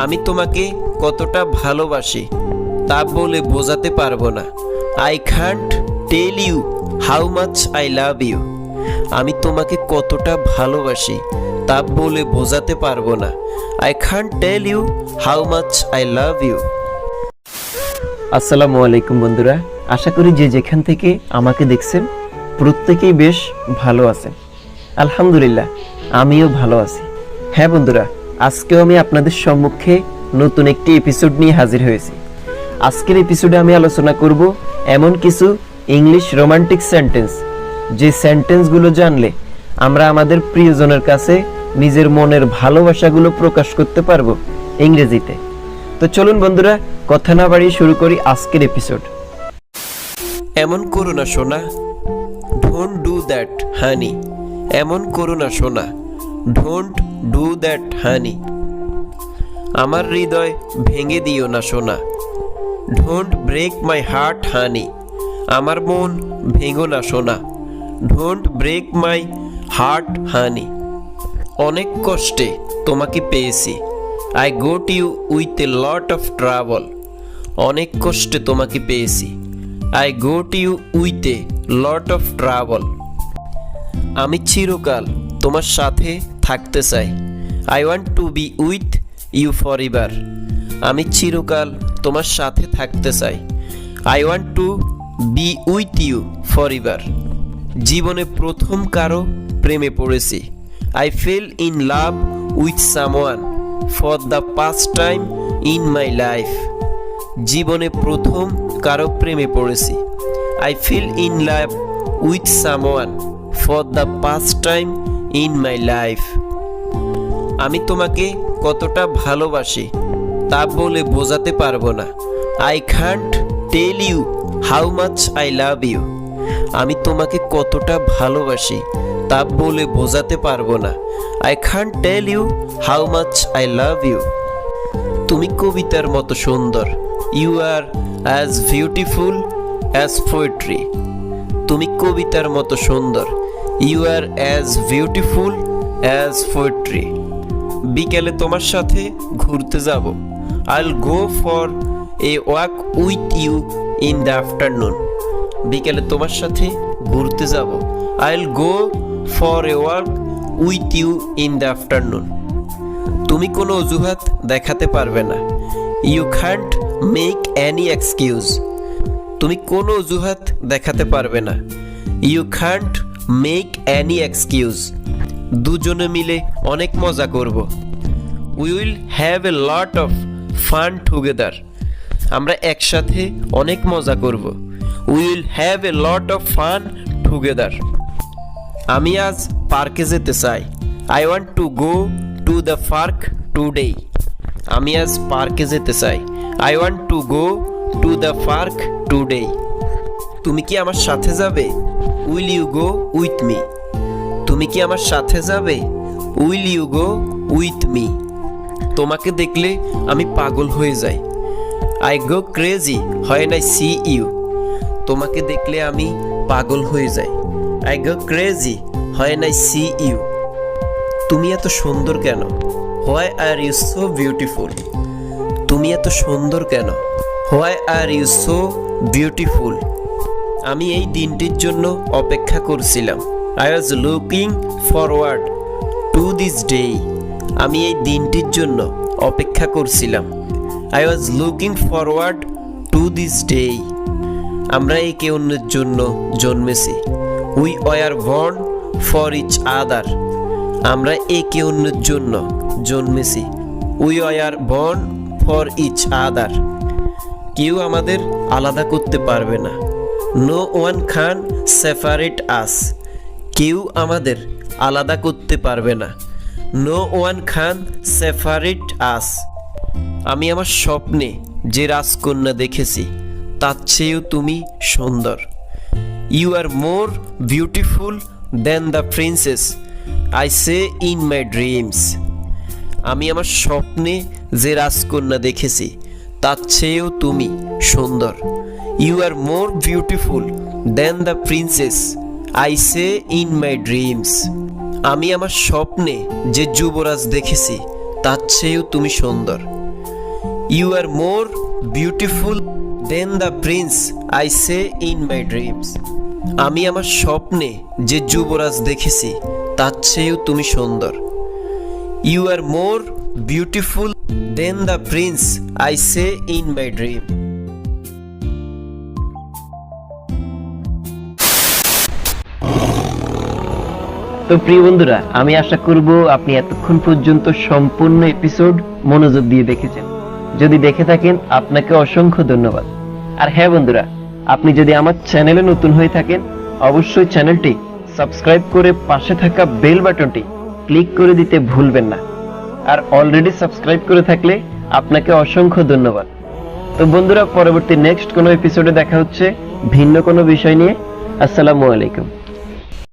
আমি তোমাকে কতটা ভালোবাসি তা বলে বোঝাতে পারবো না। I can't tell you how much I love you. আমি তোমাকে কতটা ভালোবাসি তা বলে বোঝাতে পারবো না। I can't tell you how much I love you. আসসালামু আলাইকুম বন্ধুরা, আশা করি যে যেখান থেকে আমাকে দেখছেন প্রত্যেকেই বেশ ভালো আছেন। আলহামদুলিল্লাহ, আমিও ভালো আছি। হ্যাঁ বন্ধুরা, আজকেও আমি আপনাদের সম্মুখে নতুন একটি এপিসোড নিয়ে হাজির হয়েছি। আজকের এপিসোডে আমি আলোচনা করব এমন কিছু ইংলিশ রোমান্টিক সেন্টেন্স, যে সেন্টেন্সগুলো জানলে আমরা আমাদের প্রিয়জনের কাছে নিজের মনের ভালোবাসাগুলো প্রকাশ করতে পারবো ইংরেজিতে। তো চলুন বন্ধুরা, কথা না বাড়িয়ে শুরু করি আজকের এপিসোড। এমন করো না সোনা, ডোন্ট ডু দ্যাট হানি। এমন করো না সোনা, ডোন্ট ডু দ্যাট হানি। আমার হৃদয় ভেঙে দিও না সোনা, don't break my heart honey. আমার মন ভেঙো না সোনা, don't break my heart honey. অনেক কষ্টে তোমাকে পেয়েছি, I got you with a lot of travel. অনেক কষ্টে তোমাকে পেয়েছি, I got you with a lot of travel. আমি চিরকাল তোমার সাথে থাকতে চাই, I want to be with you for ever. আমি চিরকাল তোমার সাথে থাকতে চাই, I want to be with you for ever. জীবনে প্রথম কারো প্রেমে পড়েছি, I fell in love with someone for the first time in my life. জীবনে প্রথম কারো প্রেমে পড়েছি, I fell in love with someone for the first time in my life. আমি তোমাকে কতটা ভালোবাসি তা বলে বোঝাতে পারবো না, I can't tell you how much I love you. আমি তোমাকে কতটা ভালোবাসি তা বলে বোঝাতে পারবো না, I can't tell you how much I love you. তুমি কবিতার মতো সুন্দর, you are as beautiful as poetry. তুমি কবিতার মতো সুন্দর, you are as beautiful as poetry. বিকেলে তোমার সাথে ঘুরতে যাব, I'll go for a walk with you in the afternoon. বিকেলে তোমার সাথে ঘুরতে যাব, I'll go for a walk with you in the afternoon. তুমি কোনো অজুহাত দেখাতে পারবে না, you can't make any excuse. তুমি কোনো অজুহাত দেখাতে পারবে না, you can't make any excuse. দুজনে মিলে অনেক মজা করব, we will have a lot of fun together. আমরা একসাথে অনেক মজা করব, we will have a lot of fun together. আমি আজ পার্কে যেতে চাই, I want to go to the park today. আমি আজ পার্কে যেতে চাই, I want to go to the park today. তুমি কি আমার সাথে যাবে, will you go with me. তুমি কি আমার সাথে যাবে, will you go with me. তোমাকে দেখলে আমি পাগল হয়ে যাই, I go crazy when I see you. তোমাকে দেখলে আমি পাগল হয়ে যাই, I go crazy when I see you. তুমি এত সুন্দর কেন, why are you so beautiful. তুমি এত সুন্দর কেন, why are you so beautiful. আমি এই দিনটির জন্য অপেক্ষা করছিলাম, I was looking forward to this day. আমি এই দিনটির জন্য অপেক্ষা করছিলাম, I was looking forward to this day. আমরা একে অন্যের জন্য জন্মেছি, we were born for each other. আমরা একে অন্যের জন্য জন্মেছি, we were born for each other. কেউ আমাদের আলাদা করতে পারবে না, no one can separate us. কেউ আমাদের আলাদা করতে পারবে না, no one can separate us. আমি আমার স্বপ্নে যে রাজকন্যা দেখেছি তার চেয়েও তুমি সুন্দর, you are more beautiful than the princess I see in my dreams. আমি আমার স্বপ্নে যে রাজকন্যা দেখেছি তার চেয়েও তুমি সুন্দর, you are more beautiful than the princess I see in my dreams. আমি আমার স্বপ্নে যে যুবরাজ দেখেছি তার চেয়েও তুমি সুন্দর, You are more beautiful than the prince I say in my dreams. আমি আমার স্বপ্নে যে যুবরাজ দেখেছি তার চেয়েও তুমি সুন্দর। You are more beautiful than the prince I say in my dream. তো প্রিয় বন্ধুরা, আমি আশা করব আপনি এতক্ষণ পর্যন্ত সম্পূর্ণ এপিসোড মনোযোগ দিয়ে দেখেছেন। যদি দেখে থাকেন আপনাকে অসংখ্য ধন্যবাদ। আর হ্যাঁ বন্ধুরা, আপনি যদি আমার চ্যানেলে নতুন হয়ে থাকেন অবশ্যই চ্যানেলটি সাবস্ক্রাইব করে পাশে থাকা বেল বাটনটি ক্লিক করে দিতে ভুলবেন না। আর অলরেডি সাবস্ক্রাইব করে থাকলে আপনাকে অসংখ্য ধন্যবাদ। তো বন্ধুরা, পরবর্তী নেক্সট কোনো এপিসোডে দেখা হচ্ছে ভিন্ন কোনো বিষয় নিয়ে। আসসালামু আলাইকুম।